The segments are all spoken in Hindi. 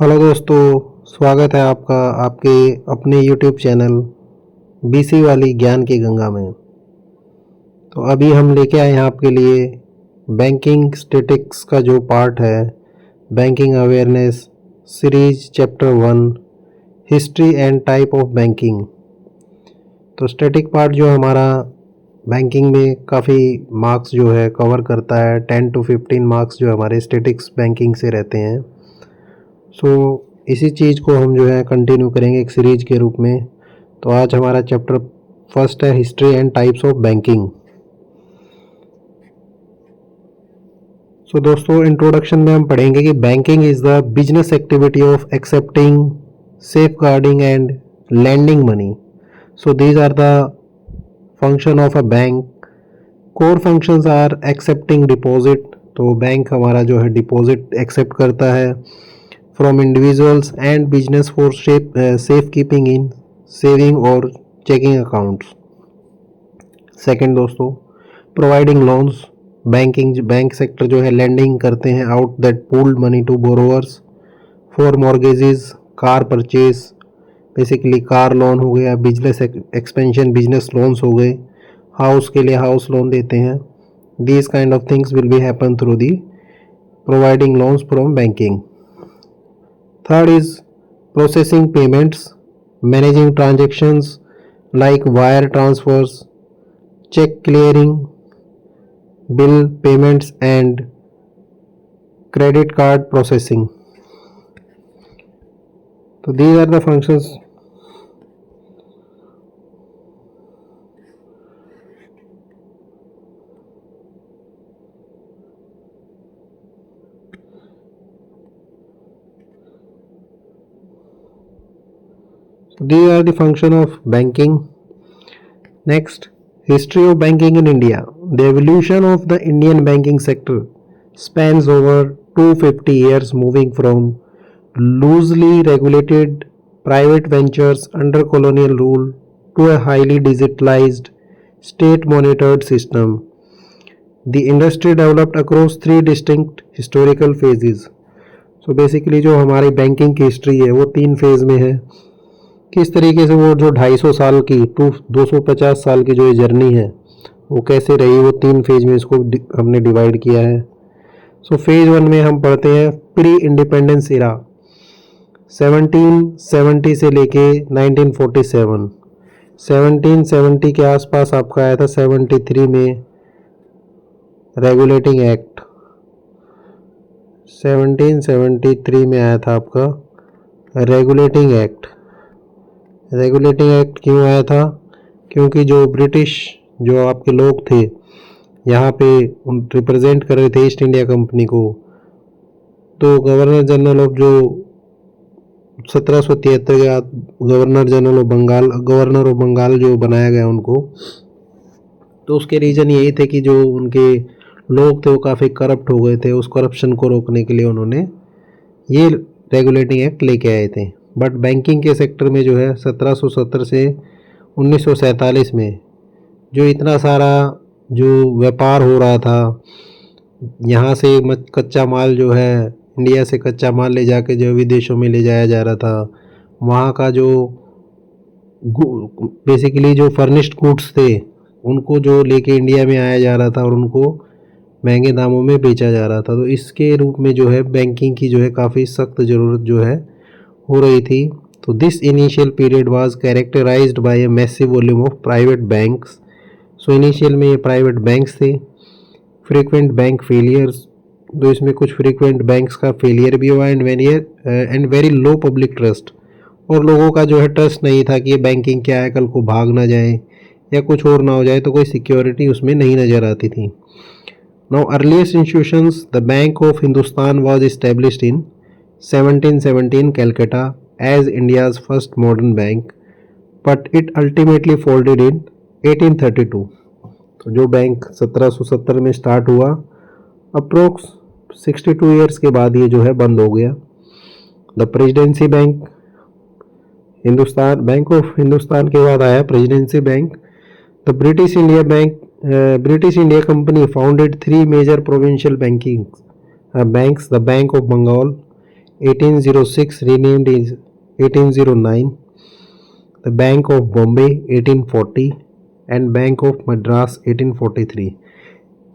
हेलो दोस्तों, स्वागत है आपका आपके अपने यूट्यूब चैनल बीसी वाली ज्ञान की गंगा में। तो अभी हम लेके आए हैं आपके लिए बैंकिंग स्टैटिक्स का जो पार्ट है, banking awareness series chapter 1 history and type of banking. तो स्टैटिक पार्ट जो हमारा बैंकिंग में काफ़ी मार्क्स जो है कवर करता है, 10 to 15 मार्क्स जो हमारे स्टैटिक्स बैंकिंग से रहते हैं। इसी चीज़ को हम जो है कंटिन्यू करेंगे एक सीरीज के रूप में। तो आज हमारा चैप्टर फर्स्ट है history and types of banking. दोस्तों, इंट्रोडक्शन में हम पढ़ेंगे कि banking is the business activity of accepting, safeguarding and lending money. These are the function of a bank. Core functions are accepting deposit, तो बैंक हमारा जो है डिपॉजिट एक्सेप्ट करता है from individuals and business for safekeeping in saving और checking accounts। सेकेंड दोस्तों, प्रोवाइडिंग लोन्स। बैंक सेक्टर जो है लैंडिंग करते हैं out that pooled money to borrowers for mortgages, car purchase, basically car loan हो गया, बिजनेस एक्सपेंशन बिजनेस लोन्स हो गए, हाउस के लिए हाउस लोन देते हैं। These kind of things will be happen through the providing loans from banking. Third is processing payments, managing transactions like wire transfers, check clearing, bill payments and credit card processing. So these are the functions. These are the function of banking. Next, history of banking in India. The evolution of the Indian banking sector spans over 250 years, moving from loosely regulated private ventures under colonial rule to a highly digitalized state monitored system. The industry developed across three distinct historical phases. Basically जो हमारी बैंकिंग की हिस्ट्री है वो 3 फेज़ में है। किस तरीके से वो जो 250 साल की 250 साल की जो ये जर्नी है वो कैसे रही, वो 3 फेज में इसको हमने डिवाइड किया है। फेज़ 1 में हम पढ़ते हैं प्री इंडिपेंडेंस इरा 1770 से लेके 1947। 1770 के आसपास आपका आया था 73 में रेगुलेटिंग एक्ट। 1773 में आया था आपका रेगुलेटिंग एक्ट। रेगुलेटिंग एक्ट क्यों आया था? क्योंकि जो ब्रिटिश जो आपके लोग थे यहाँ पे रिप्रेजेंट कर रहे थे ईस्ट इंडिया कंपनी को, तो गवर्नर जनरल ऑफ जो 1773 के बाद गवर्नर ऑफ बंगाल जो बनाया गया उनको, तो उसके रीज़न यही थे कि जो उनके लोग थे वो काफ़ी करप्ट हो गए थे। उस करप्शन को रोकने के लिए उन्होंने ये रेगुलेटिंग एक्ट लेके आए थे। बट बैंकिंग के सेक्टर में जो है 1770 से 1947 में जो इतना सारा जो व्यापार हो रहा था, यहाँ से कच्चा माल जो है इंडिया से कच्चा माल ले जाके जो विदेशों में ले जाया जा रहा था, वहाँ का जो बेसिकली जो फर्निश्ड गुड्स थे उनको जो लेके इंडिया में आया जा रहा था और उनको महंगे दामों में बेचा जा रहा था। तो इसके रूप में जो है बैंकिंग की जो है काफ़ी सख्त ज़रूरत जो है हो रही थी। तो this initial period was characterized by a massive volume of private banks. Initial में ये प्राइवेट बैंक्स थे। फ्रीक्वेंट बैंक फेलियर्स, तो इसमें कुछ फ्रीक्वेंट बैंक्स का फेलियर भी हुआ and very low public trust, और लोगों का जो है ट्रस्ट नहीं था कि ये बैंकिंग क्या है, कल को भाग ना जाए या कुछ और ना हो जाए, तो कोई सिक्योरिटी उसमें नहीं नज़र आती थी। Now earliest institutions, the Bank of Hindustan was established in 1717 Calcutta as India's first modern bank, but it ultimately folded in 1832। तो जो बैंक 1770 में स्टार्ट हुआ, अप्रोक्स 62 ईयर्स के बाद ये जो है बंद हो गया। The Presidency Bank, Hindustan Bank of Hindustan के बाद आया Presidency Bank. The British India Bank, British India Company founded 3 major provincial banking banks, the Bank of Bengal, 1806 renamed is 1809, the Bank of Bombay 1840 and Bank of Madras 1843।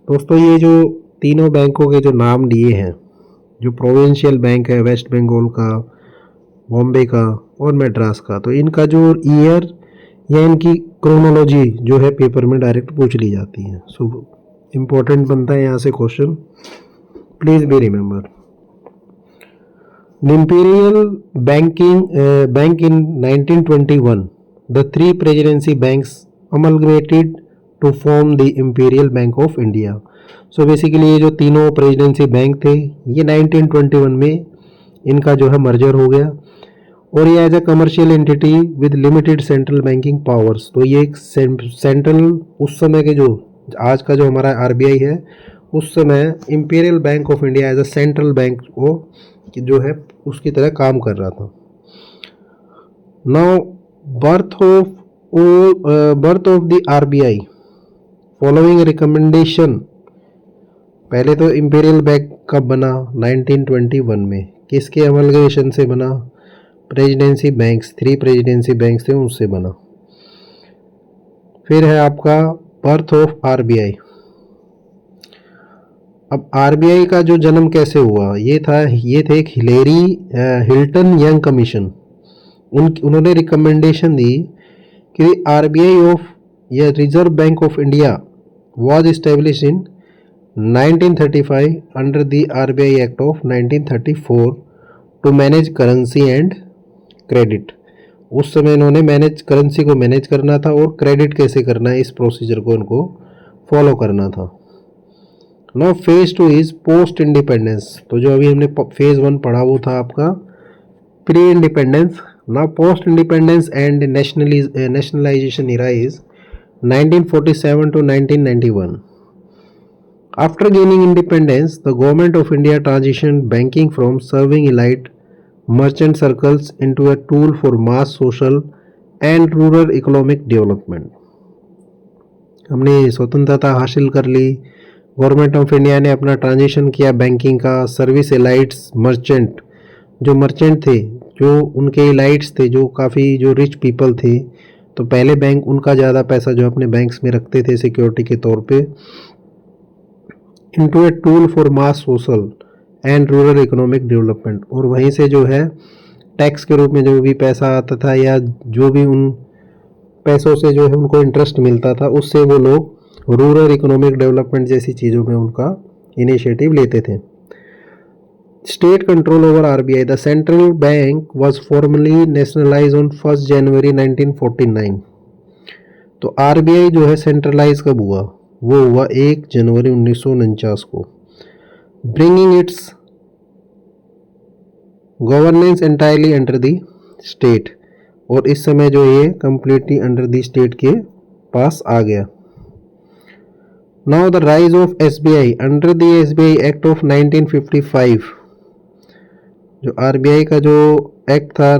दोस्तों ये जो तीनों बैंकों के जो नाम दिए हैं, जो प्रोविंशियल बैंक है वेस्ट बंगाल का, बॉम्बे का और मद्रास का, तो इनका जो ईयर या इनकी क्रोनोलॉजी जो है पेपर में डायरेक्ट पूछ ली जाती है। सो इम्पोर्टेंट बनता है यहाँ से question, please be remember. Imperial Bank in 1921, the three presidency banks amalgamated to form the Imperial Bank of India. So basically ये जो तीनों प्रेसिडेंसी बैंक थे ये 1921 में इनका जो है मर्जर हो गया और ये as a commercial entity with limited central banking powers. तो ये एक सेंट्रल उस समय के जो आज का जो हमारा आरबीआई है उस समय Imperial Bank of India as a central bank को जो है उसकी तरह काम कर रहा था। Now birth of the RBI following recommendation. पहले तो इंपीरियल बैंक कब बना? 1921 में। किसके अमलगेशन से बना? प्रेसिडेंसी बैंक्स, 3 प्रेसिडेंसी बैंक्स थे उससे बना। फिर है आपका बर्थ ऑफ आरबीआई। अब आरबीआई का जो जन्म कैसे हुआ? ये थे एक हिल्टन यंग कमीशन। उन्होंने रिकमेंडेशन दी कि आरबीआई ऑफ या Reserve Bank of India was establish in 1935 under the RBI Act of 1934 to manage currency and credit. उस समय इन्होंने करेंसी को मैनेज करना था और क्रेडिट कैसे करना है इस प्रोसीजर को उनको फॉलो करना था। Now phase 2 is post independence. तो जो अभी हमने फेज 1 पढ़ा वो था आपका pre independence. Now post independence and nationalisation era is 1947 to 1991. After gaining independence, the government of India transitioned banking from serving elite merchant circles into a tool for mass social and rural economic development. हमने स्वतंत्रता हासिल कर ली, गवर्नमेंट ऑफ इंडिया ने अपना ट्रांजिशन किया बैंकिंग का, सर्विस एलाइट्स मर्चेंट, जो मर्चेंट थे, जो उनके एलाइट्स थे, जो काफ़ी जो रिच पीपल थे, तो पहले बैंक उनका ज़्यादा पैसा जो अपने बैंक्स में रखते थे सिक्योरिटी के तौर पे, into a tool for mass social and rural economic development. और वहीं से जो है टैक्स के रूप में जो भी पैसा आता था या जो भी उन पैसों से जो है उनको इंटरेस्ट मिलता था उससे वो लोग रूरल इकोनॉमिक डेवलपमेंट जैसी चीज़ों में उनका इनिशिएटिव लेते थे। State control over RBI. The central bank was formally nationalise on 1 जनवरी 1949। तो आरबीआई जो है सेंट्रलाइज कब हुआ? वो हुआ 1 जनवरी 1949 को। Bringing it's governance entirely under the state. और इस समय जो ये कंप्लीटली अंडर द स्टेट के पास आ गया। Now the rise of SBI. Under the SBI Act of 1955, जो आरबीआई का जो एक्ट था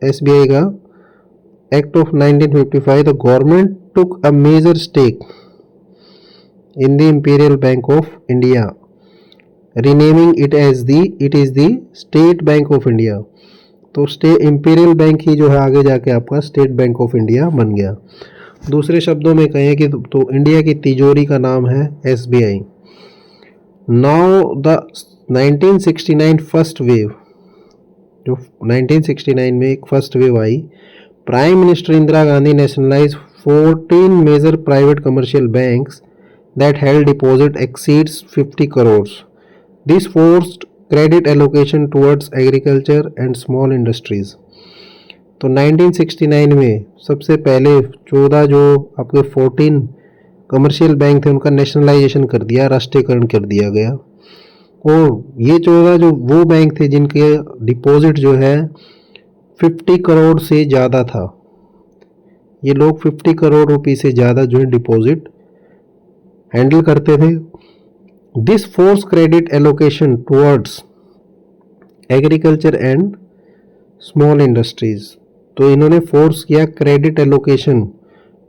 एसबीआई का act of 1955, the government took a major stake in the Imperial Bank of India, renaming it as it is the State Bank of India। तो इंपीरियल बैंक ही जो है आगे जाके आपका स्टेट बैंक ऑफ इंडिया बन गया। दूसरे शब्दों में कहें कि तो इंडिया की तिजोरी का नाम है SBI. Now the 1969 first wave, जो 1969 में एक फर्स्ट वेव आई, prime minister Indira Gandhi nationalise 14 major private commercial banks that held deposit exceeds 50 crores. This forced credit allocation towards agriculture and small industries। तो 1969 में सबसे पहले 14 जो आपके 14 कमर्शियल बैंक थे उनका नेशनलाइजेशन कर दिया, राष्ट्रीयकरण कर दिया गया। और ये 14 जो वो बैंक थे जिनके डिपॉजिट जो है 50 करोड़ से ज़्यादा था, ये लोग 50 करोड़ रुपये से ज़्यादा जो है डिपॉजिट हैंडल करते थे। This force credit allocation towards agriculture and small industries. तो इन्होंने फोर्स किया क्रेडिट एलोकेशन,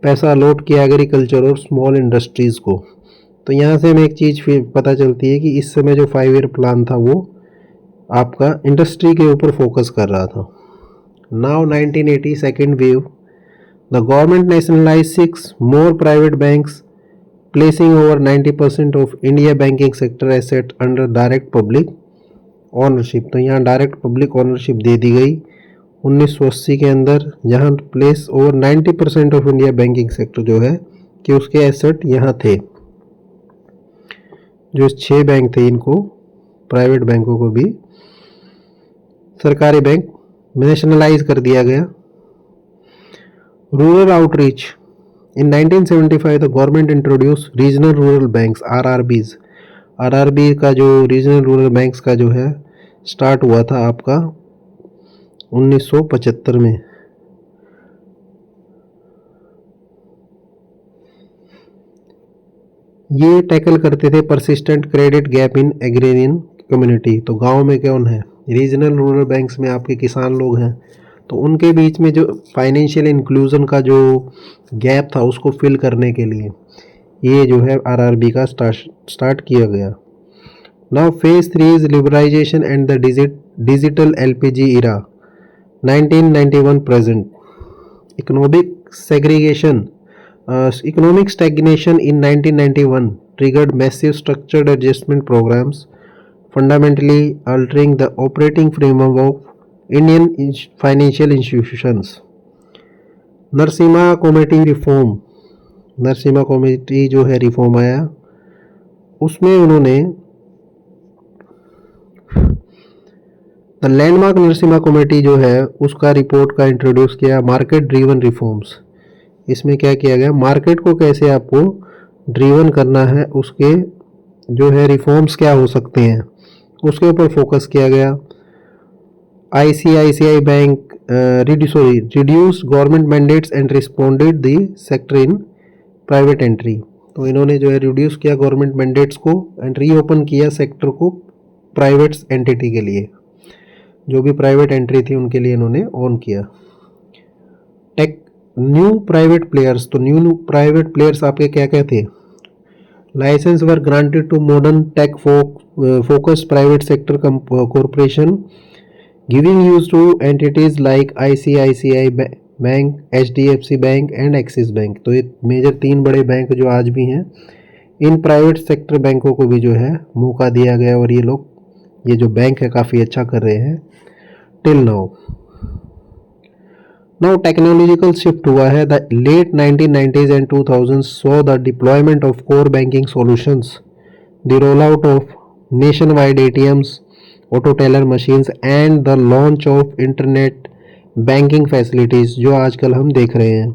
पैसा अलॉट किया एग्रीकल्चर और स्मॉल इंडस्ट्रीज को। तो यहाँ से हमें एक चीज़ फिर पता चलती है कि इस समय जो 5 ईयर प्लान था वो आपका इंडस्ट्री के ऊपर फोकस कर रहा था। Now 1980 second wave, the government nationalise 6 more private banks placing over 90% of India banking sector asset under direct public ownership. तो यहाँ डायरेक्ट पब्लिक ऑनरशिप दे दी गई 1980 के अंदर, जहाँ place over 90% of India banking sector जो है कि उसके एसेट यहाँ थे। जो 6 बैंक थे इनको, प्राइवेट बैंकों को भी सरकारी बैंक नेशनलाइज कर दिया गया। Rural outreach, in 1975 the government introduce regional rural banks RRBs। RRB का जो रीजनल रूरल बैंक्स का जो है स्टार्ट हुआ था आपका 1975 में। ये टैकल करते थे persistent credit gap in agrarian community. तो गांव में कौन है, रीजनल रूरल बैंक्स में आपके किसान लोग हैं, तो उनके बीच में जो फाइनेंशियल इंक्लूजन का जो गैप था उसको फिल करने के लिए ये जो है RRB का स्टार्ट किया गया। Now phase 3 is liberalisation and the digital LPG era 1991 present. Economic stagnation in 1991 triggered massive structured adjustment programs, fundamentally altering the operating framework of Indian financial institutions. Narasimha committee reform, Narasimha committee जो है रिफॉर्म आया, उसमें उन्होंने द लैंडमार्क नरसिम्हा कमेटी जो है उसका रिपोर्ट का इंट्रोड्यूस किया मार्केट ड्रीवन रिफॉर्म्स। इसमें क्या किया गया, मार्केट को कैसे आपको ड्रीवन करना है, उसके जो है रिफॉर्म्स क्या हो सकते हैं उसके ऊपर फोकस किया गया। ICICI bank reduce government mandates and responded the sector in private entry. तो इन्होंने जो है रिड्यूस किया गवर्नमेंट मैंडेट्स को एंड रीओपन किया सेक्टर को प्राइवेट एंटिटी के लिए, जो भी प्राइवेट एंट्री थी उनके लिए इन्होंने ऑन किया। टेक न्यू प्राइवेट प्लेयर्स, तो न्यू प्राइवेट प्लेयर्स आपके क्या क्या थे, licence were granted to modern tech focused private sector corporation giving use to entities like ICICI bank, HDFC bank and Axis bank. तो ये मेजर 3 बड़े बैंक जो आज भी हैं, इन प्राइवेट सेक्टर बैंकों को भी जो है मौका दिया गया और ये लोग, ये जो बैंक है काफ़ी अच्छा कर रहे हैं टिल नाउ। टेक्नोलॉजिकल शिफ्ट हुआ है। The late 1990s and 2000s saw the deployment of core banking solutions, the roll out of nationwide ATMs, auto teller machines and the launch of internet banking facilities जो आजकल हम देख रहे हैं।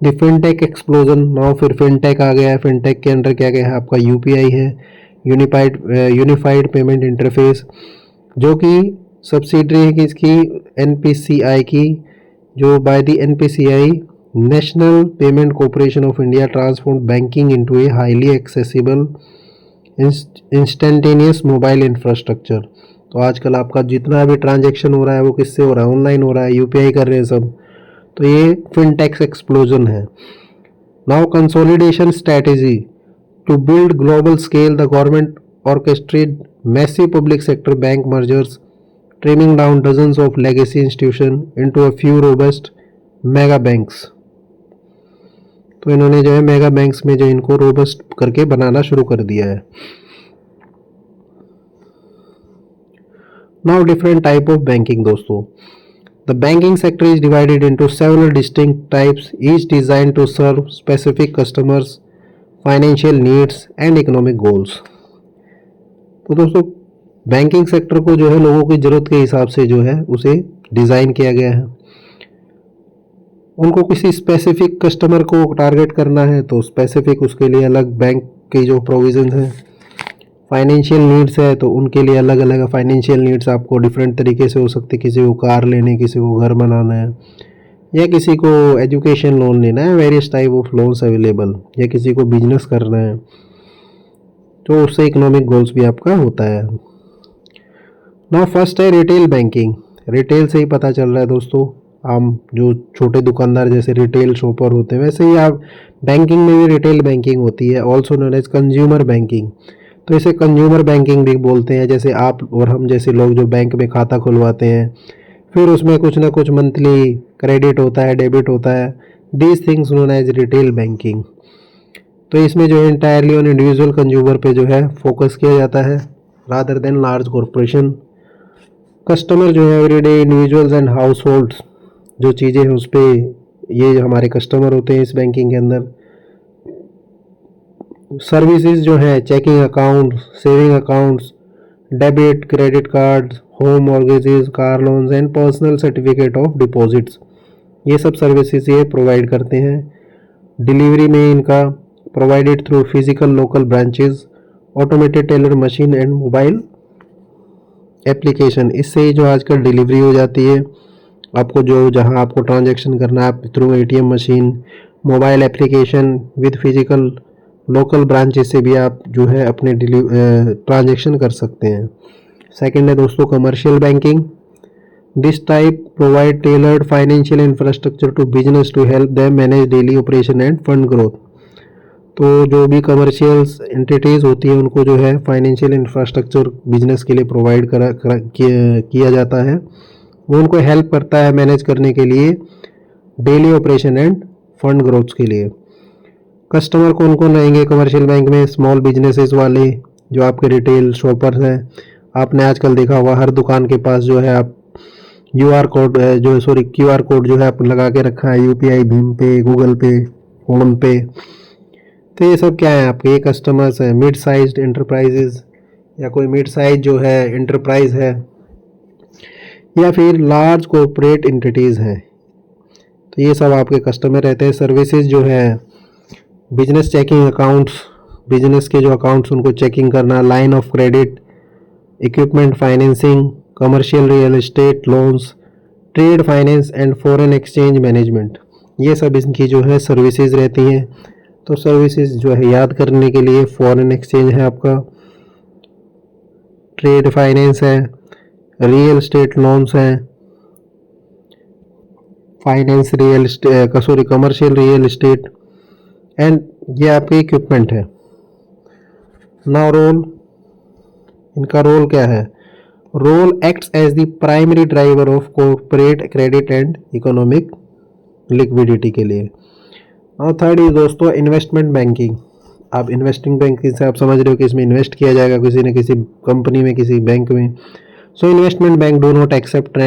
द फिनटेक एक्सप्लोजन, नाउ फिर फिनटेक आ गया है। फिनटेक के अंदर क्या क्या है आपका, UPI है, यूनिफाइड पेमेंट इंटरफेस, जो कि सब्सिडरी है किसकी, NPCI की, जो by the NPCI national payment corporation of India transform banking into a highly accessible instantaneous mobile infrastructure. तो आजकल आपका जितना भी ट्रांजैक्शन हो रहा है वो किससे हो रहा है, ऑनलाइन हो रहा है, UPI कर रहे हैं सब। तो ये फिनटेक्स एक्सप्लोजन है। Now consolidation strategy to build global scale, the government orchestrated massive public sector bank mergers, trimming down dozens of legacy institutions into a few robust mega banks. तो इन्होंने जो है मेगा बैंक्स में जो इनको रोबस्ट करके बनाना शुरू कर दिया है। Now different type of banking दोस्तों, the banking sector is divided into several distinct types, each designed to serve specific customers, financial needs and economic goals. तो दोस्तों बैंकिंग सेक्टर को जो है लोगों की ज़रूरत के हिसाब से जो है उसे डिज़ाइन किया गया है। उनको किसी स्पेसिफिक कस्टमर को टारगेट करना है तो स्पेसिफिक उसके लिए अलग बैंक के जो प्रोविजन हैं। फाइनेंशियल नीड्स है तो उनके लिए अलग अलग फाइनेंशियल नीड्स आपको डिफरेंट तरीके से हो सकती है, किसी को कार लेनी, किसी को घर बनाना है, या किसी को एजुकेशन लोन लेना है, various type of loans available, या किसी को बिजनेस करना है, तो उससे इकोनॉमिक गोल्स भी आपका होता है। नाउ फर्स्ट है रिटेल बैंकिंग। रिटेल से ही पता चल रहा है दोस्तों, हम जो छोटे दुकानदार जैसे रिटेल शॉपर होते हैं वैसे ही आप बैंकिंग में भी रिटेल बैंकिंग होती है, also known as consumer banking. तो इसे कंज्यूमर बैंकिंग भी बोलते हैं। जैसे आप और हम जैसे लोग जो बैंक में खाता खुलवाते हैं, फिर उसमें कुछ ना कुछ मंथली क्रेडिट होता है, डेबिट होता है, these things known as retail banking. तो इसमें जो है इंटायरली ऑन इंडिविजुअल कंज्यूमर पे जो है फोकस किया जाता है rather than large corporation. Customer जो है everyday individuals and house holds, जो चीज़ें हैं उस पर ये हमारे कस्टमर होते हैं इस बैंकिंग के अंदर। सर्विसेज जो है checking account, saving accounts, debit credit cards, home mortgages, car loans and personal certificate of deposits, ये सब सर्विसेज ये प्रोवाइड करते हैं। डिलीवरी में इनका provided through physical local branches, automated teller machine and mobile application. इससे ही जो आजकल डिलीवरी हो जाती है, आपको जो जहां आपको ट्रांजैक्शन करना है आप through ATM machine, mobile application with physical local branches से भी आप जो है अपने ट्रांजैक्शन कर सकते हैं। सेकंड है दोस्तों commercial banking. This type provide tailored financial infrastructure to business to help them manage daily operation and fund growth. तो जो भी कमर्शियल एंटिटीज़ होती है उनको जो है फाइनेंशियल इंफ्रास्ट्रक्चर बिजनेस के लिए प्रोवाइड किया जाता है। वो उनको हेल्प करता है मैनेज करने के लिए daily operation and fund growth के लिए। कस्टमर कौन कौन रहेंगे कमर्शियल बैंक में? स्मॉल बिजनेसेस वाले, जो आपके रिटेल शॉपर्स हैं। आपने आजकल देखा होगा हर दुकान के पास जो है आप QR कोड जो सॉरी QR कोड जो है आप लगा के रखा है, UPI, भीम पे, गूगल पे, फोन पे। तो ये सब क्या है आपके ये कस्टमर्स हैं। मिड साइज एंटरप्राइजेज, या कोई मिड साइज जो है एंटरप्राइज है, या फिर लार्ज कॉर्पोरेट एंटिटीज़ हैं, तो ये सब आपके कस्टमर रहते हैं। सर्विसेज जो है बिजनेस चेकिंग अकाउंट्स, बिजनेस के जो अकाउंट्स उनको चेकिंग करना, line of credit, equipment financing, commercial real estate loans, trade finance and foreign exchange management, ये सब इनकी जो है सर्विसेज रहती हैं। तो सर्विसेज जो है याद करने के लिए फॉरेन एक्सचेंज है आपका, ट्रेड फाइनेंस है, रियल एस्टेट लोन्स हैं, finance real estate sorry commercial real estate, and ये आपके इक्विपमेंट है। नाउ रोल, इनका रोल क्या है? Role acts as the primary driver of corporate credit and economic liquidity के लिए। और थर्ड इज दोस्तों इन्वेस्टमेंट बैंकिंग। आप इन्वेस्टिंग बैंकिंग से आप समझ रहे हो कि इसमें इन्वेस्ट किया जाएगा किसी न किसी कंपनी में, किसी बैंक में। So investment bank do not accept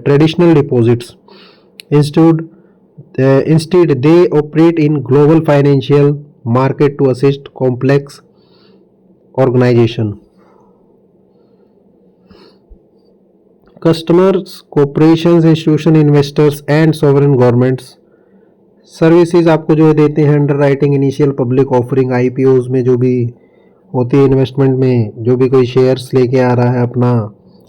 traditional deposits, instead they operate in global financial market to assist complex organization, customers, corporations, institution, investors and sovereign governments। Services आपको जो देते हैं under writing, initial public offering, IPOs में जो भी होती है इन्वेस्टमेंट में, जो भी कोई शेयर्स लेके आ रहा है अपना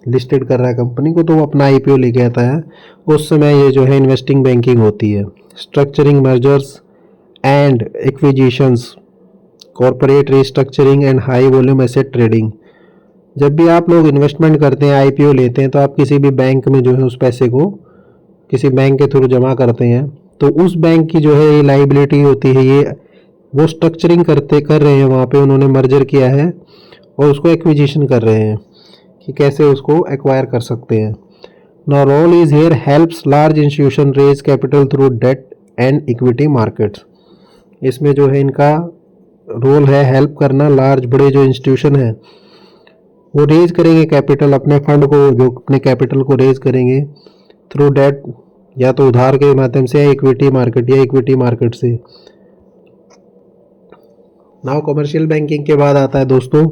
लिस्टेड कर रहा है कंपनी को, तो वो अपना IPO लेके आता है, उस समय ये जो है इन्वेस्टिंग बैंकिंग होती है। Structuring mergers and acquisitions, corporate restructuring and high volume asset trading. जब भी आप लोग इन्वेस्टमेंट करते हैं, IPO लेते हैं, तो आप किसी भी बैंक में जो है उस पैसे को किसी बैंक के थ्रू जमा करते हैं, तो उस बैंक की जो है ये लाइबिलिटी होती है, ये वो स्ट्रक्चरिंग कर रहे हैं वहाँ पे, उन्होंने मर्जर किया है और उसको एक्विजिशन कर रहे हैं कि कैसे उसको एक्वायर कर सकते हैं। Now role is here helps large institution raise capital through debt and equity markets. इसमें जो है इनका रोल है हेल्प करना, लार्ज बड़े जो इंस्टीट्यूशन है वो रेज करेंगे कैपिटल, अपने फंड को, जो अपने कैपिटल को रेज करेंगे थ्रू डेट, या तो उधार के माध्यम से, या इक्विटी मार्केट, या इक्विटी मार्केट से। नाउ कमर्शियल बैंकिंग के बाद आता है दोस्तों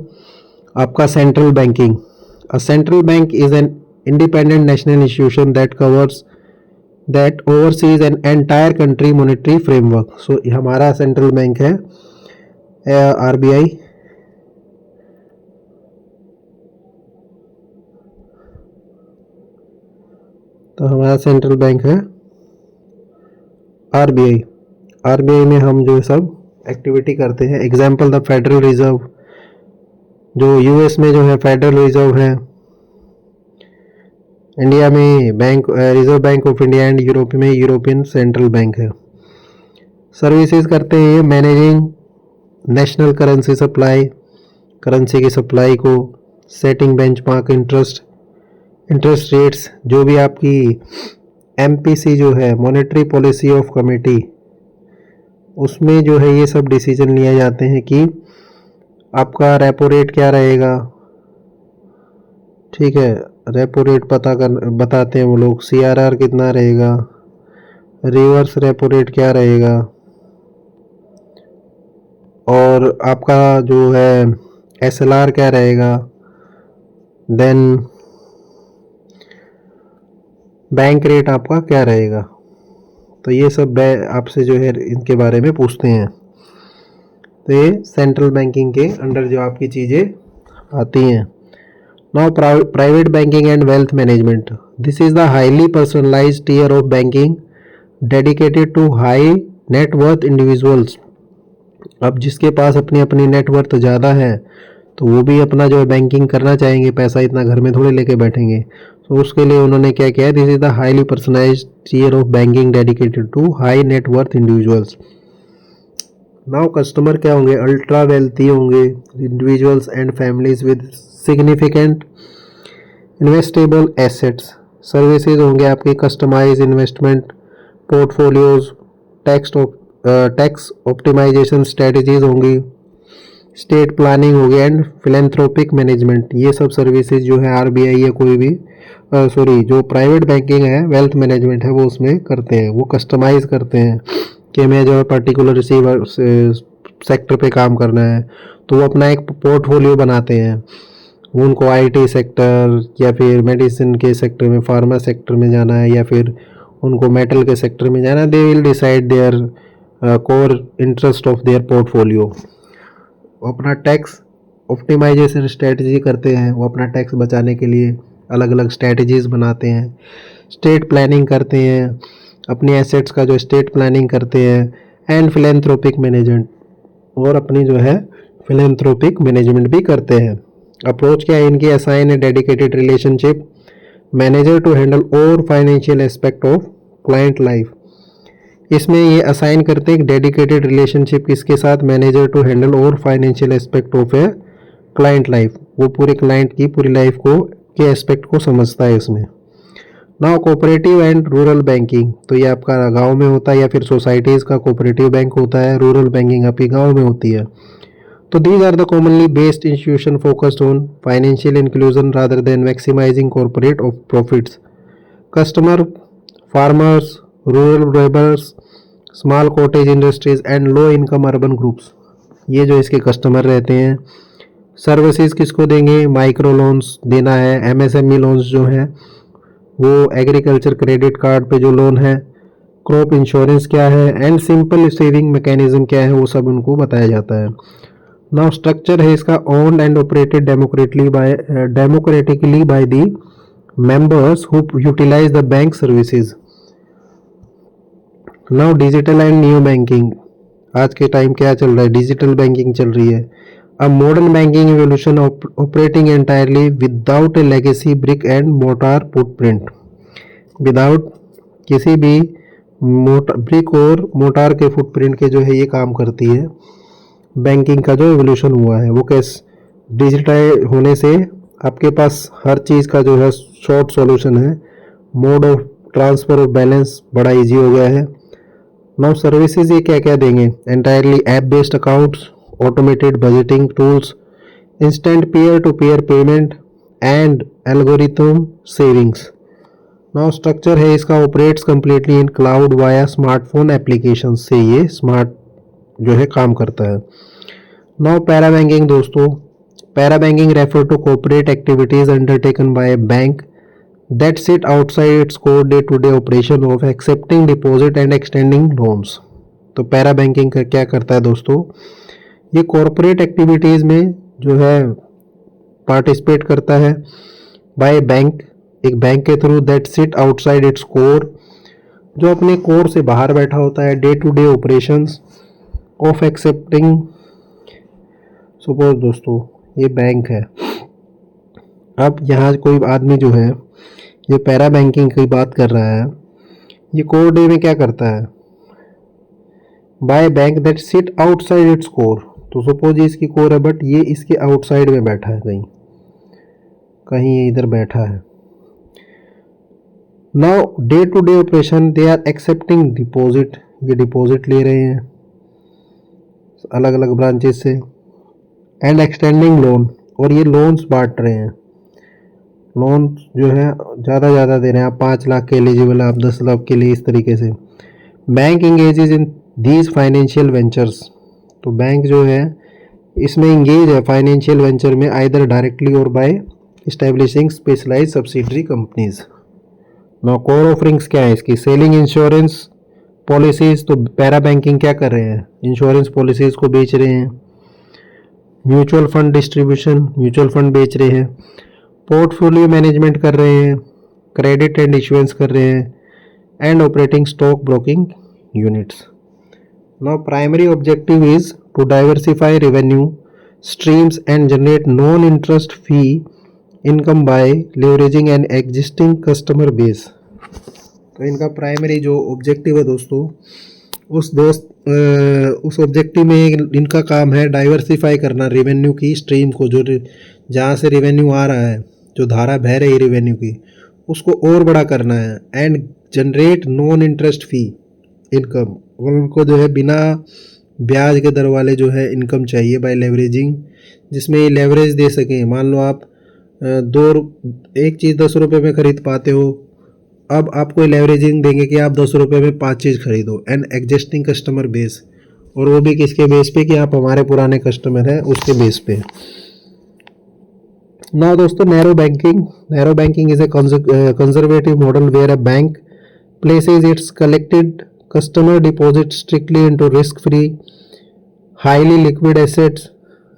आपका central banking. A central bank is an independent national institution that oversees an entire country monetary framework. So हमारा सेंट्रल बैंक है RBI। तो हमारा सेंट्रल बैंक है RBI में हम जो सब एक्टिविटी करते हैं। एग्जाम्पल द फेडरल रिजर्व, जो US में जो है फेडरल रिजर्व है, इंडिया में bank reserve Bank of India, and Europe में यूरोपियन सेंट्रल बैंक है। सर्विसेज करते हैं managing national currency supply, currency की सप्लाई को, सेटिंग बेंचमार्क इंटरेस्ट रेट्स, जो भी आपकी एमपीसी जो है मॉनेटरी पॉलिसी ऑफ कमेटी, उसमें जो है ये सब डिसीजन लिए जाते हैं कि आपका रेपो रेट क्या रहेगा। ठीक है, रेपो रेट बताते हैं वो लोग। सीआरआर कितना रहेगा, रिवर्स रेपो रेट क्या रहेगा, और आपका जो है एसएलआर क्या रहेगा, देन बैंक रेट आपका क्या रहेगा। तो ये सब आपसे जो है इनके बारे में पूछते हैं। तो ये सेंट्रल बैंकिंग के अंडर जो आपकी चीज़ें आती हैं। Now private banking and wealth management, this is the highly personalised tier of banking dedicated to high net worth individuals. अब जिसके पास अपनी अपनी नेटवर्थ ज़्यादा है तो वो भी अपना जो है बैंकिंग करना चाहेंगे, पैसा इतना घर में थोड़े लेके बैठेंगे। तो उसके लिए उन्होंने क्या किया, this is the highly personalised tier of banking dedicated to high net worth individuals. Now customer क्या होंगे, अल्ट्रा वेल्थी होंगे, individuals and families with significant investable assets. Services होंगे आपके customise investment portfolios, tax optimisation strategies होंगी, स्टेट प्लानिंग हो गया एंड फिलेंथ्रोपिक मैनेजमेंट। ये सब सर्विसेज जो है आरबीआई या कोई भी जो प्राइवेट बैंकिंग है, वेल्थ मैनेजमेंट है, वो उसमें करते हैं। वो कस्टमाइज करते हैं कि मैं जो है पर्टिकुलर रिसीवर सेक्टर पे काम करना है, तो वो अपना एक पोर्टफोलियो बनाते हैं। वो उनको आईटी सेक्टर या फिर मेडिसिन के सेक्टर में, फार्मा सेक्टर में जाना है, या फिर उनको मेटल के सेक्टर में जाना है, they will decide there core interest of their portfolio. अपना टैक्स ऑप्टिमाइजेशन स्ट्रेटजी करते हैं, वो अपना टैक्स बचाने के लिए अलग अलग स्ट्रेटजीज बनाते हैं। स्टेट प्लानिंग करते हैं, अपनी एसेट्स का जो स्टेट प्लानिंग करते हैं, एंड फिलेंथ्रोपिक मैनेजमेंट, और अपनी जो है फिलेंथ्रोपिक मैनेजमेंट भी करते हैं। अप्रोच क्या है इनकी, assign a dedicated relationship manager to handle और financial aspect of client life. इसमें ये असाइन करते हैं एक डेडिकेटेड रिलेशनशिप किसके साथ, मैनेजर टू हैंडल और financial aspect of a client life. वो पूरे क्लाइंट की पूरी लाइफ को के एस्पेक्ट को समझता है इसमें। Now cooperative and rural banking, तो ये आपका गांव में होता है या फिर सोसाइटीज़ का कोऑपरेटिव बैंक होता है। रूरल बैंकिंग आपकी गांव में होती है। तो these are the commonly based institution focused on financial inclusion rather than maximising corporate of profits. Customer farmers, rural labours, small cottage industries and low income urban groups, ये जो इसके कस्टमर रहते हैं। सर्विसेज किसको देंगे, माइक्रो लोन्स देना है, एमएसएमई लोन्स जो हैं वो, एग्रीकल्चर क्रेडिट कार्ड पे जो लोन है, क्रॉप इंश्योरेंस क्या है, एंड सिंपल सेविंग मैकेनिज्म क्या है, वो सब उनको बताया जाता है। नाउ स्ट्रक्चर है इसका, owned and operated democratically by the members who utilise the bank services. Now digital and new banking, आज के टाइम क्या चल रहा है, डिजिटल बैंकिंग चल रही है। A modern banking evolution operating entirely without A legacy brick and mortar footprint, without किसी भी ब्रिक और मोटार के फुटप्रिंट के जो है ये काम करती है। बैंकिंग का जो एवोल्यूशन हुआ है वो कैसे, डिजिटाइज होने से आपके पास हर चीज़ का जो है शॉर्ट सॉल्यूशन है, mode of transfer of balance बड़ा इजी हो गया है। नाउ सर्विसेज ये क्या क्या देंगे, entirely app based accounts, automated budgeting tools, instant peer to peer payment and algorithm savings. Now structure है इसका, operates completely in cloud via smartphone application, से ये स्मार्ट जो है काम करता है। नाउ पैरा बैंकिंग दोस्तों, para banking refer to corporate activities undertaken by A bank that sit outside its core day-to-day operation of accepting deposit and extending loans। तो पैरा बैंकिंग क्या करता है दोस्तों, ये कॉरपोरेट एक्टिविटीज़ में जो है पार्टिसिपेट करता है बाय बैंक, एक बैंक के थ्रू, that sit outside its core, जो अपने कोर से बाहर बैठा होता है, day to day operations of accepting. Suppose दोस्तों ये बैंक है, अब यहाँ कोई आदमी जो है ये पैरा बैंकिंग की बात कर रहा है, ये कोर डे में क्या करता है, by bank that sit outside its core, तो सपोज ये इसकी कोर है, बट ये इसके आउटसाइड में बैठा है, कहीं कहीं ये इधर बैठा है। Now day to day operation they are accepting deposit, ये डिपॉजिट ले रहे हैं अलग अलग ब्रांचेस से, एंड एक्सटेंडिंग लोन, और ये लोन्स बांट रहे हैं। लोन जो है ज़्यादा दे रहे हैं, आप 5 लाख के एलिजिबल, आप 10 लाख के लिए, इस तरीके से। Bank engages in these financial ventures, तो बैंक जो है इसमें इंगेज है फाइनेंशियल वेंचर में, आइदर डायरेक्टली और by establishing specialised subsidiary companies. Now core offerings क्या है इसकी? सेलिंग इंश्योरेंस पॉलिसीज, तो पैरा बैंकिंग क्या कर रहे हैं? इंश्योरेंस पॉलिसीज को बेच रहे हैं। Mutual fund distribution, mutual fund बेच रहे हैं। पोर्टफोलियो मैनेजमेंट कर रहे हैं, क्रेडिट एंड इशुएंस कर रहे हैं, and operating stock broking units. Now primary objective is to diversify revenue streams and generate non interest fee income by leveraging an existing customer base. तो इनका प्राइमरी जो ऑब्जेक्टिव है दोस्तों, उस ऑब्जेक्टिव में इनका काम है डाइवर्सिफाई करना रेवेन्यू की स्ट्रीम को, जो जहाँ से रेवेन्यू आ रहा है, जो धारा बह रही है रेवेन्यू की, उसको और बड़ा करना है। And generate non interest fee income, और उनको जो है बिना ब्याज के दर वाले जो है इनकम चाहिए बाय लेवरेजिंग, जिसमें ये लेवरेज दे सकें। मान लो आप एक चीज़ 10 रुपये में खरीद पाते हो, अब आपको लेवरेजिंग देंगे कि आप 10 रुपये में 5 चीज़ खरीदो। एंड एग्जिस्टिंग कस्टमर बेस, और वो भी किसके बेस पे? कि आप हमारे पुराने कस्टमर हैं, उसके बेस पे। ना दोस्तों narrow banking is a conservative model where a bank places its collected customer deposit strictly into risk free highly liquid assets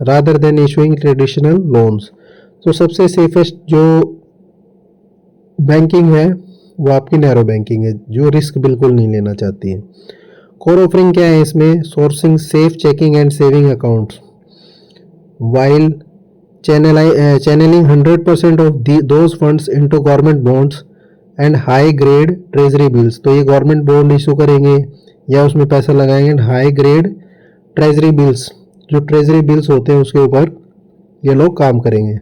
rather than issuing traditional loans. तो सबसे सेफेस्ट जो बैंकिंग है वो आपकी नैरो बैंकिंग है, जो रिस्क बिल्कुल नहीं लेना चाहती है। कोर ऑफरिंग क्या है इसमें? Sourcing safe checking and saving accounts while channeling 100% of those funds into government bonds and high grade treasury bills। तो ये गवर्नमेंट बॉन्ड इशू करेंगे या उसमें पैसा लगाएंगे। हाई ग्रेड ट्रेजरी बिल्स, जो ट्रेजरी बिल्स होते हैं उसके ऊपर ये लोग काम करेंगे।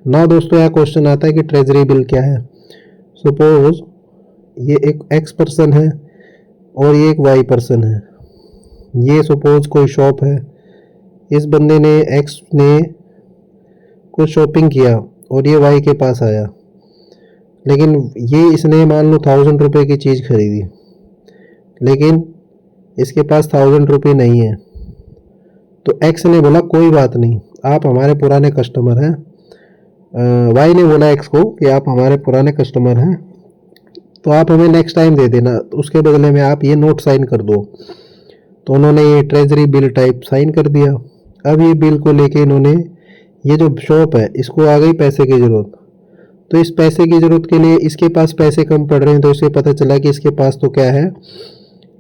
ना दोस्तों यह क्वेश्चन आता है कि ट्रेजरी बिल क्या है। सपोज ये एक एक्स पर्सन है और ये एक वाई पर्सन है। ये सपोज कोई शॉप है, इस बंदे ने एक्स ने कुछ शॉपिंग किया और ये वाई के पास आया, लेकिन ये इसने मान लो 1000 रुपये की चीज़ खरीदी, लेकिन इसके पास 1000 रुपये नहीं है। तो एक्स ने बोला कोई बात नहीं, आप हमारे पुराने कस्टमर हैं। वाई ने बोला एक्स को कि आप हमारे पुराने कस्टमर हैं, तो आप हमें नेक्स्ट टाइम दे देना, तो उसके बदले में आप ये नोट साइन कर दो। तो उन्होंने ये ट्रेजरी बिल टाइप साइन कर दिया। अब ये बिल को लेके इन्होंने, ये जो शॉप है इसको आ गई पैसे की ज़रूरत, तो इस पैसे की ज़रूरत के लिए इसके पास पैसे कम पड़ रहे हैं, तो इसे पता चला कि इसके पास तो क्या है,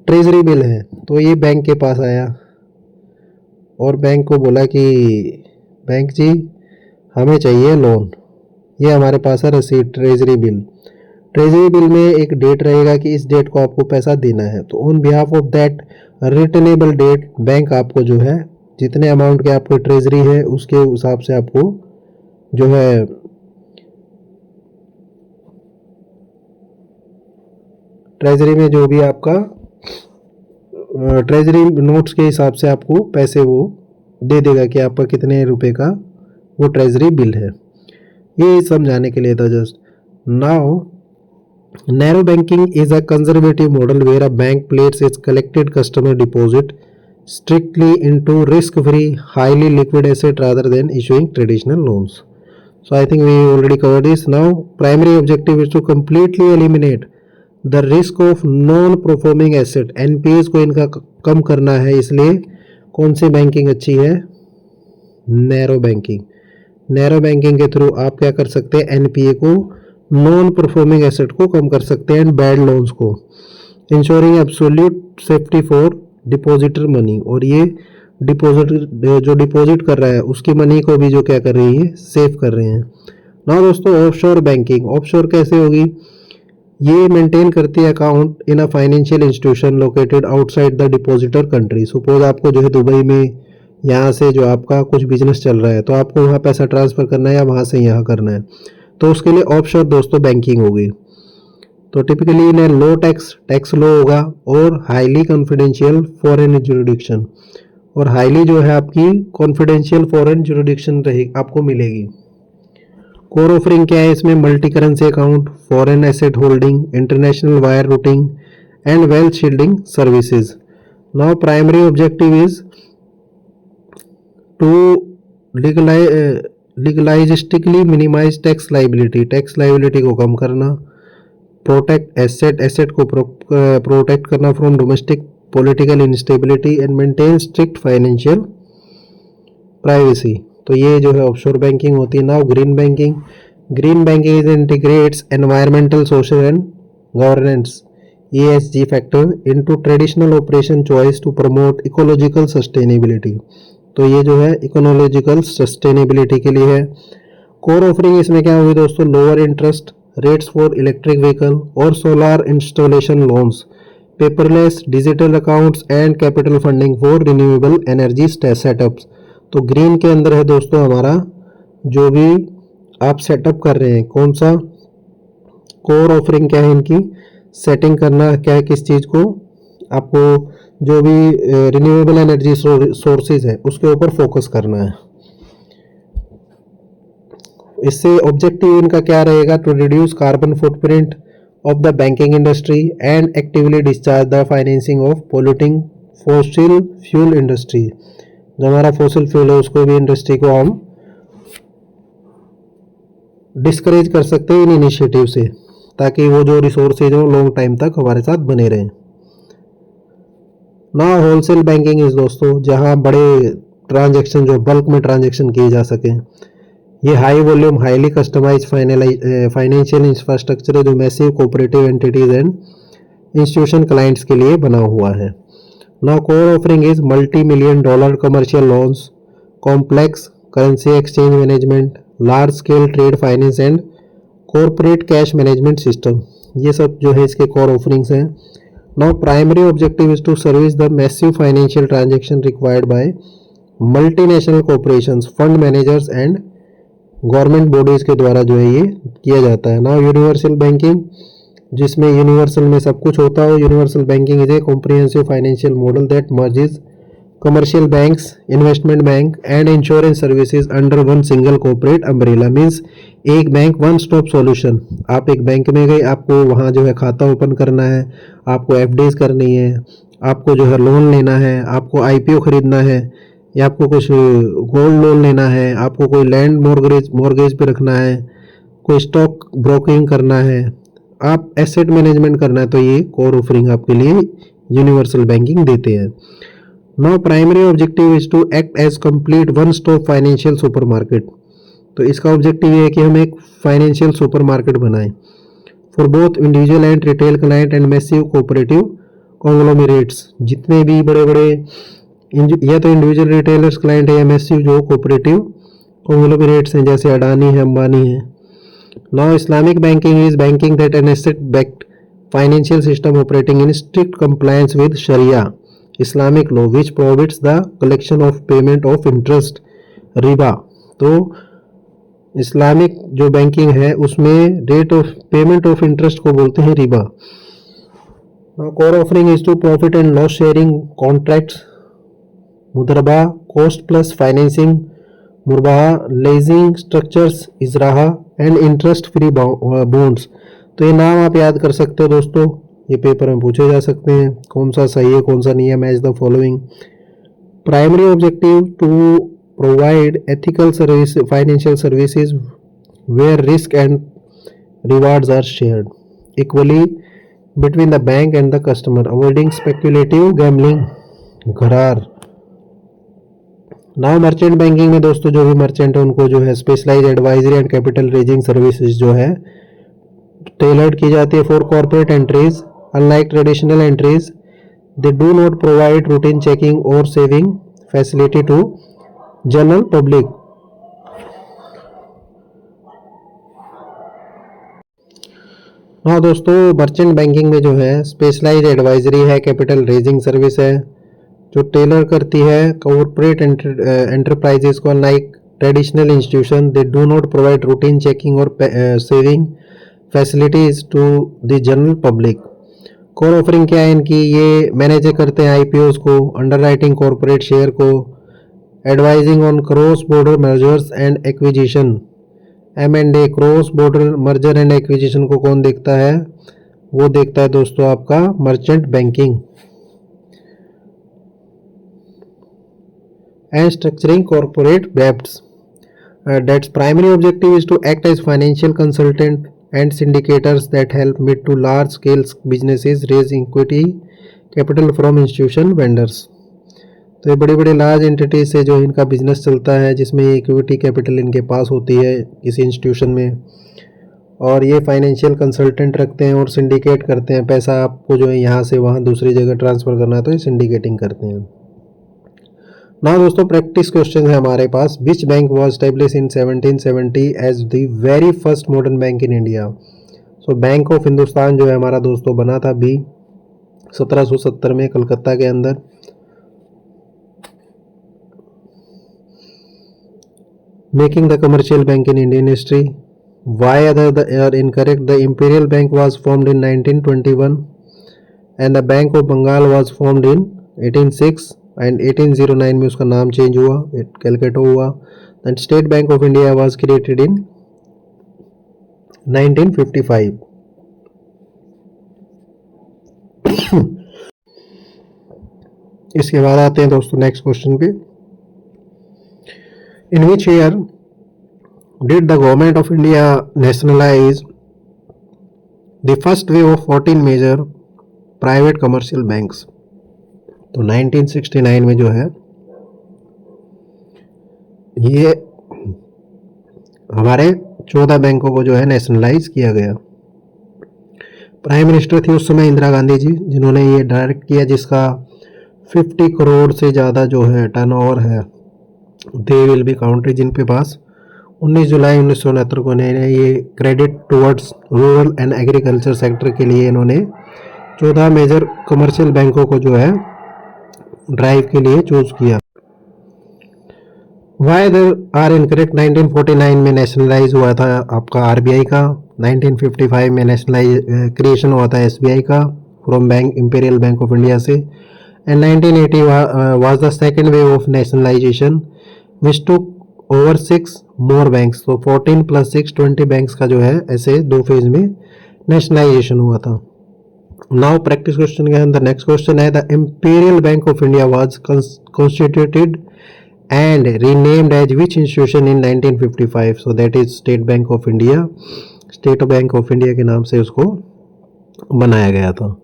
ट्रेजरी बिल है। तो ये बैंक के पास आया और बैंक को बोला कि बैंक जी हमें चाहिए लोन, ये हमारे पास है रसीद ट्रेजरी बिल। ट्रेजरी बिल में एक डेट रहेगा कि इस डेट को आपको पैसा देना है। तो on behalf of that returnable debt bank आपको जो है जितने अमाउंट के आपको ट्रेजरी है उसके हिसाब से आपको जो है ट्रेजरी में जो भी आपका ट्रेजरी नोट्स के हिसाब से आपको पैसे वो दे देगा कि आपका कितने रुपए का वो ट्रेजरी बिल है। ये समझाने के लिए था just. Now narrow banking is a conservative model where a bank place its collected customer deposit strictly into risk-free, highly liquid asset rather than issuing traditional loans. So I think we already covered this. Now, primary objective is to completely eliminate the risk of non-performing asset. NPAs को इनका कम करना है, इसलिए कौन सी बैंकिंग अच्छी है? Narrow banking. नैरो बैंकिंग के थ्रू आप क्या कर सकते हैं? NPA को, नॉन परफॉर्मिंग एसेट को कम कर सकते हैं एंड बैड लोन्स को। Ensuring absolute safety for depositor money, और ये डिपॉजिटर जो डिपॉजिट कर रहा है उसकी मनी को भी जो क्या कर रही है, सेव कर रहे हैं। ना दोस्तों ऑफशोर बैंकिंग, ऑफशोर कैसे होगी? ये मेंटेन करती है account in a financial institution located outside the depositor country. Suppose आपको जो है दुबई में यहाँ से जो आपका कुछ बिजनेस चल रहा है तो आपको वहाँ पैसा ट्रांसफ़र करना है या वहाँ से यहाँ करना है, तो उसके लिए ऑफशोर दोस्तों बैंकिंग होगी। तो टिपिकली इन्हें लो टैक्स लो होगा और हाईली कॉन्फिडेंशियल फॉरेन जुरिडिक्शन, और हाईली जो है आपकी कॉन्फिडेंशियल फॉरेन जुरिडिक्शन रही आपको मिलेगी। कोर ऑफरिंग क्या है इसमें? Multi currency account, foreign asset holding, international wire routing and wealth shielding services. Now primary objective is to legalistically minimise tax liability को कम करना, प्रोटेक्ट एसेट को प्रोटेक्ट करना from domestic political instability and maintain strict financial privacy. तो ये जो है ऑफशोर बैंकिंग होती है। Now green banking is integrates environmental, social and governance ESG factor into traditional operation choice to promote ecological sustainability. तो ये जो है इकोनॉलॉजिकल सस्टेनेबिलिटी के लिए है। कोर ऑफरिंग इसमें क्या होगी दोस्तों? Lower interest rates for electric vehicle और solar installation loans, paperless digital accounts and capital funding for renewable energy setups. तो ग्रीन के अंदर है दोस्तों हमारा जो भी आप सेटअप कर रहे हैं, कौन सा कोर ऑफरिंग क्या है इनकी सेटिंग करना क्या है, किस चीज़ को आपको जो भी रिन्यूएबल एनर्जी सोर्सेज है उसके ऊपर फोकस करना है। इससे ऑब्जेक्टिव इनका क्या रहेगा? To reduce carbon footprint of the banking industry and actively discharge the financing of polluting fossil fuel industry. जो हमारा फॉसिल फ्यूल है उसको भी इंडस्ट्री को हम डिस्करेज कर सकते हैं इन इनिशिएटिव से, ताकि वो जो रिसोर्सेज हो लॉन्ग टाइम तक हमारे साथ बने रहें। ना होलसेल बैंकिंग इज दोस्तों जहां बड़े ट्रांजैक्शन जो बल्क में ट्रांजैक्शन किए जा सके। ये high volume highly customise financial infrastructure है जो massive cooperative entities and institution clients के लिए बना हुआ है। Now core offering is multi $1 million commercial loans, complex currency exchange management, large scale trade finance and corporate cash management system. ये सब जो है इसके कोर ऑफरिंग्स हैं। Now primary objective is to service the massive financial transaction required by multinational corporations, fund managers and government bodies के द्वारा जो है ये किया जाता है। नाउ यूनिवर्सल बैंकिंग, जिसमें यूनिवर्सल में सब कुछ होता हो। Universal banking is A comprehensive financial model that merges commercial banks, investment bank and insurance services under one single corporate umbrella. Means एक बैंक वन स्टॉप सॉल्यूशन। आप एक बैंक में गए, आपको वहाँ जो है खाता ओपन करना है, आपको एफडीज करनी है, आपको जो है लोन लेना है, आपको आईपीओ खरीदना है, या आपको कुछ गोल्ड लोन लेना है, आपको कोई लैंड मॉर्गेज पे रखना है, कोई स्टॉक ब्रोकिंग करना है, आप एसेट मैनेजमेंट करना है, तो ये कोर ऑफरिंग आपके लिए यूनिवर्सल बैंकिंग देते हैं। Now primary objective is to act as complete one stop financial supermarket. तो इसका ऑब्जेक्टिव ये है कि हम एक फाइनेंशियल सुपरमार्केट बनाएं for both individual and retail client and massive cooperative conglomerates. जितने भी बड़े बड़े या तो इंडिविजुअल रिटेलर्स क्लाइंट है या मैसिव जो कोऑपरेटिव कॉन्ग्लोमरेट्स हैं, जैसे अडानी है, अंबानी है। Now Islamic banking is banking that an asset backed financial system operating in strict compliance with शरिया Islamic law which provides the collection of payment of interest रिबा। तो इस्लामिक जो बैंकिंग है उसमें rate of payment of interest को बोलते हैं रिबा। Core offering is to profit and loss sharing contracts, मुदरबा कॉस्ट प्लस फाइनेंसिंग, मुरबाहा लीजिंग स्ट्रक्चर्स, इजराहा एंड इंटरेस्ट फ्री बॉन्ड्स। तो ये नाम आप याद कर सकते हो दोस्तों, ये पेपर में पूछे जा सकते हैं। कौन सा सही है कौन सा नहीं है? Match the following. Primary objective to provide ethical service financial services where risk and rewards are shared equally between the bank and the customer, avoiding speculative gambling घरार। नाउ मर्चेंट बैंकिंग में दोस्तों जो भी मर्चेंट है उनको जो है specialise advisory and capital raising services जो है टेलर्ड की जाती है for corporate entries. Unlike traditional entries they do not provide routine checking और saving facility to general public. हाँ दोस्तों, मर्चेंट बैंकिंग में जो है स्पेशलाइज एडवाइजरी है, कैपिटल रेजिंग सर्विस है, जो टेलर करती है कॉर्पोरेट एंटरप्राइजेस को, like traditional institution, they do not provide routine checking और saving facilities to the general public. Core offering क्या है इनकी, ये मैनेज करते हैं आईपीओस को, अंडरराइटिंग कॉर्पोरेट शेयर को, advising on cross border mergers and acquisition, M&A, cross border merger and acquisition को कौन देखता है, वो देखता है दोस्तों आपका merchant banking. And structuring corporate debts, debts primary objective is to act as financial consultant and syndicators that help mid to large scale businesses raise equity capital from institution vendors। तो ये बड़ी बड़ी लार्ज एंटिटीज से जो इनका बिजनेस चलता है, जिसमें इक्विटी कैपिटल इनके पास होती है किसी इंस्टीट्यूशन में, और ये फाइनेंशियल कंसल्टेंट रखते हैं और सिंडिकेट करते हैं। पैसा आपको जो है यहाँ से वहाँ दूसरी जगह ट्रांसफ़र करना है तो ये सिंडिकेटिंग करते हैं। ना दोस्तों प्रैक्टिस क्वेश्चन है हमारे पास। Which bank was establish in 1770 as the very first modern bank in India. So Bank of Hindustan जो है हमारा दोस्तों बना था बी 1770 में कलकत्ता के अंदर। Making the commercial bank in Indian history, why other are incorrect, the Imperial Bank was formed in 1921 and the Bank of Bengal was formed in 1806 and 1809 में उसका नाम चेंज हुआ, कैलकाटा हुआ। And State Bank of India was created in 1955। इसके बाद आते हैं दोस्तों नेक्स्ट क्वेश्चन पे। In which year did the government of India nationalise the first wave of 14 major private commercial banks. तो 1969 में जो है ये हमारे 14 बैंकों को जो है नेशनलाइज किया गया। प्राइम मिनिस्टर थी उस समय इंदिरा गांधी जी, जिन्होंने ये डायरेक्ट किया, जिसका 50 करोड़ से ज़्यादा जो है टर्नओवर है, दे विल बी काउंटेड, जिन पे पास 19 जुलाई 1969 को इन्होंने ये credit towards rural and agriculture sector के लिए इन्होंने 14 मेजर कमर्शियल बैंकों को जो है ड्राइव के लिए चूज किया। वाई दर आर इनकरेक्ट, 1949 में नेशनलाइज हुआ था आपका आरबीआई का, 1955 में नेशनलाइज क्रिएशन हुआ था एसबीआई का from bank Imperial Bank of India से, and 1980 was the second wave of nationalisation which took over 6 more banks. तो 14 + 6 20 बैंक्स का जो है ऐसे 2 फेज में नेशनलाइजेशन हुआ था। नाउ प्रैक्टिस क्वेश्चन के अंदर नेक्स्ट क्वेश्चन है, the Imperial Bank of India was constituted and renamed as which institution in 1955। So that is State Bank of India. State Bank of India के नाम से उसको बनाया गया था।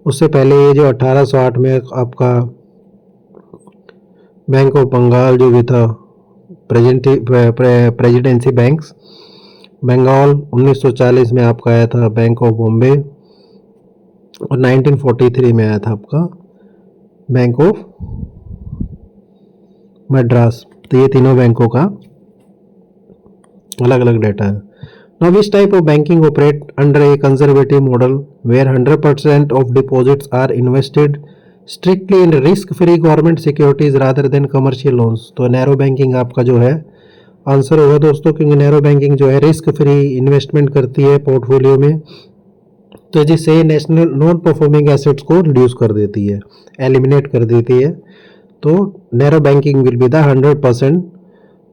उससे पहले ये जो 1808 में आपका बैंक ऑफ बंगाल जो भी था, प्रेसिडेंसी बैंक्स बंगाल, 1940 में आपका आया था बैंक ऑफ बॉम्बे, और 1943 में आया था आपका बैंक ऑफ मद्रास। तो ये तीनों बैंकों का अलग अलग डेटा है। Now which type of banking operate under a conservative model where 100% of deposits are invested strictly in risk free government securities rather than commercial loans. तो नैरो बैंकिंग आपका जो है आंसर होगा दोस्तों, क्योंकि नैरो बैंकिंग जो है रिस्क फ्री इन्वेस्टमेंट करती है पोर्टफोलियो में, तो जिससे नेशनल नॉन परफॉर्मिंग एसेट्स को रिड्यूस कर देती है, एलिमिनेट कर देती है। तो narrow banking will be the 100%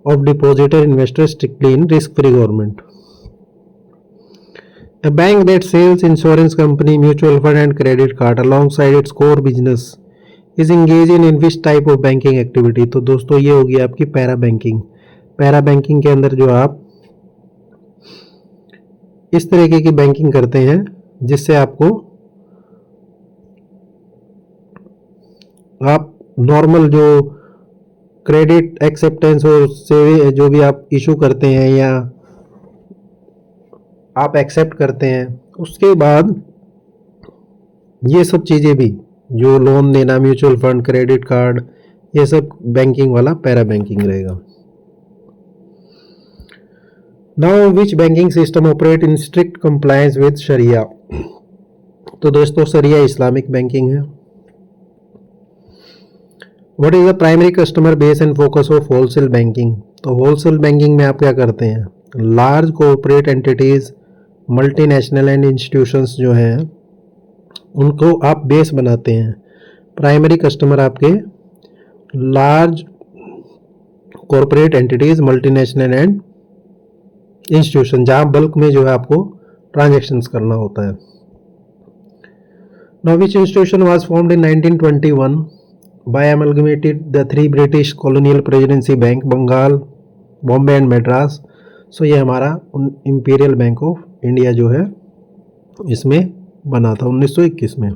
of depositor investor strictly in risk free government. A bank that sells insurance company, mutual fund and credit card alongside its core business is engaged in which type of banking activity। तो दोस्तों ये होगी आपकी पैरा बैंकिंग। पैरा बैंकिंग के अंदर जो आप इस तरीके की बैंकिंग करते हैं जिससे आपको आप नॉर्मल जो क्रेडिट एक्सेप्टेंस और से जो भी आप इशू करते हैं या आप एक्सेप्ट करते हैं, उसके बाद ये सब चीज़ें भी जो लोन देना, म्यूचुअल फंड, क्रेडिट कार्ड, ये सब बैंकिंग वाला पैरा बैंकिंग रहेगा। Now which banking system operate in strict compliance with शरिया। तो दोस्तों शरिया इस्लामिक बैंकिंग है। What is the primary customer base and focus of wholesale banking. तो होलसेल बैंकिंग में आप क्या करते हैं, large corporate entities, multinational and institutions जो हैं उनको आप बेस बनाते हैं। प्राइमरी कस्टमर आपके large corporate entities, multinational and institution, जहाँ बल्क में जो है आपको ट्रांजेक्शन्स करना होता है। Now which institution was formed in 1921 by amalgamated the three British colonial presidency bank, Bengal, Bombay and Madras. So ये हमारा इंपीरियल बैंक ऑफ इंडिया जो है इसमें बना था 1921 में।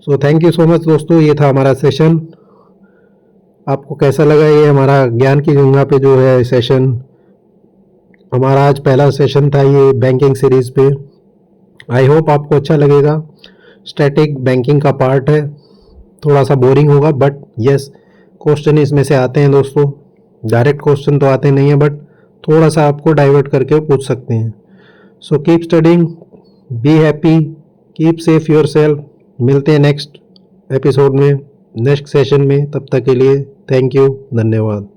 So thank you so much दोस्तों, ये था हमारा सेशन। आपको कैसा लगा ये हमारा ज्ञान की गंगा पे जो है सेशन, हमारा आज पहला सेशन था ये बैंकिंग सीरीज़ पे। आई होप आपको अच्छा लगेगा। स्टैटिक बैंकिंग का पार्ट है, थोड़ा सा बोरिंग होगा बट यस क्वेश्चन इसमें से आते हैं दोस्तों। डायरेक्ट क्वेश्चन तो आते नहीं हैं बट थोड़ा सा आपको डाइवर्ट करके पूछ सकते हैं। So keep studying, be happy, keep safe your self. मिलते हैं नेक्स्ट एपिसोड में, नेक्स्ट सेशन में। तब तक के लिए थैंक यू, धन्यवाद।